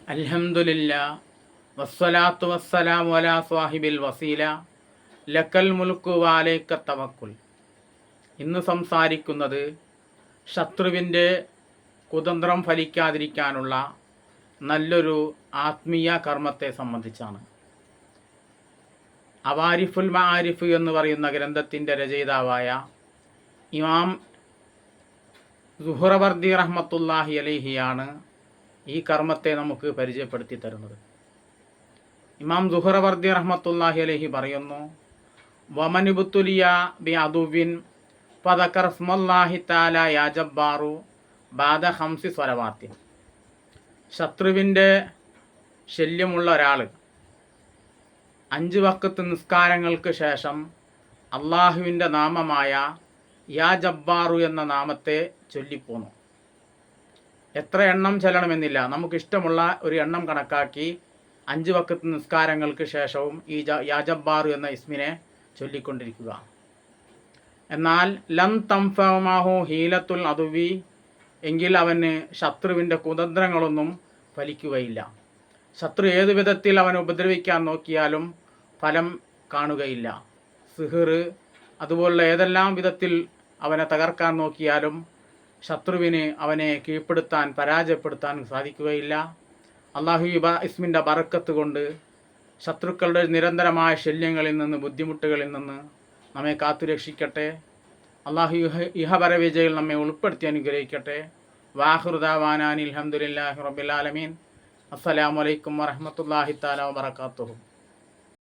അൽഹംദുലില്ലാ വസ്സലാത്തു വസ്സലാമു അലാ സ്വാഹിബിൽ വസീല ലക്കൽ മുൽക്കു വാലൈക തവക്കുൽ. ഇന്ന് സംസാരിക്കുന്നത് ശത്രുവിൻ്റെ കുതന്ത്രം ഫലിക്കാതിരിക്കാനുള്ള നല്ലൊരു ആത്മീയ കർമ്മത്തെ സംബന്ധിച്ചാണ്. അവാരിഫുൽ മആരിഫ് എന്ന് പറയുന്ന ഗ്രന്ഥത്തിൻ്റെ രചയിതാവായ ഇമാം സുഹ്റവർദി റഹ്മത്തുള്ളാഹി അലൈഹിയാണ് ഈ കർമ്മത്തെ നമുക്ക് പരിചയപ്പെടുത്തി തരുന്നത്. ഇമാം സുഹ്റവർദി റഹ്മത്തുള്ളാഹി അലൈഹി പറയുന്നു, വമനുബുത്തുലിയ ബി അദുവിൻ ഫദക്കർ സ്മല്ലാഹി തആല യാ ജബ്ബാറു ബാദ ഖംസി സ്വലവാത്തിൻ. ശത്രുവിൻ്റെ ശല്യമുള്ള ഒരാൾ 5 വഖത്ത് നിസ്കാരങ്ങൾക്ക് ശേഷം അള്ളാഹുവിൻ്റെ നാമമായ യാ ജബ്ബാറു എന്ന നാമത്തെ ചൊല്ലിപ്പോന്നു. എത്ര എണ്ണം ചെല്ലണമെന്നില്ല, നമുക്കിഷ്ടമുള്ള ഒരു എണ്ണം കണക്കാക്കി 5 വഖത്ത് നിസ്കാരങ്ങൾക്ക് ശേഷവും ഈ യാ ജബ്ബാറു എന്ന ഇസ്മിനെ ചൊല്ലിക്കൊണ്ടിരിക്കുക. എന്നാൽ ലം തംഫമാഹു ഹീലത്തുൽ അദുവി, എങ്കിൽ അവന് ശത്രുവിൻ്റെ കുതന്ത്രങ്ങളൊന്നും ഫലിക്കുകയില്ല. ശത്രു ഏതു വിധത്തിൽ അവനെ ഉപദ്രവിക്കാൻ നോക്കിയാലും ഫലം കാണുകയില്ല. സിഹിർ അതുപോലുള്ള ഏതെല്ലാം വിധത്തിൽ അവനെ തകർക്കാൻ നോക്കിയാലും ശത്രുവിന് അവനെ കീഴ്പ്പെടുത്താൻ പരാജയപ്പെടുത്താൻ സാധിക്കുകയില്ല. അള്ളാഹു ഇസ്മിൻ്റെ ബറക്കത്ത് കൊണ്ട് ശത്രുക്കളുടെ നിരന്തരമായ ശല്യങ്ങളിൽ നിന്ന്, ബുദ്ധിമുട്ടുകളിൽ നിന്ന് നമ്മെ കാത്തുരക്ഷിക്കട്ടെ. അള്ളാഹു ഇഹപര വിജയിൽ നമ്മെ ഉൾപ്പെടുത്തി അനുഗ്രഹിക്കട്ടെ. വാഹിറു ദഅവാനാ അൽഹംദുലില്ലാഹി റബ്ബിൽ ആലമീൻ. അസ്സലാമു അലൈക്കും വറഹ്മത്തുള്ളാഹി തആല വബറകാതുഹു.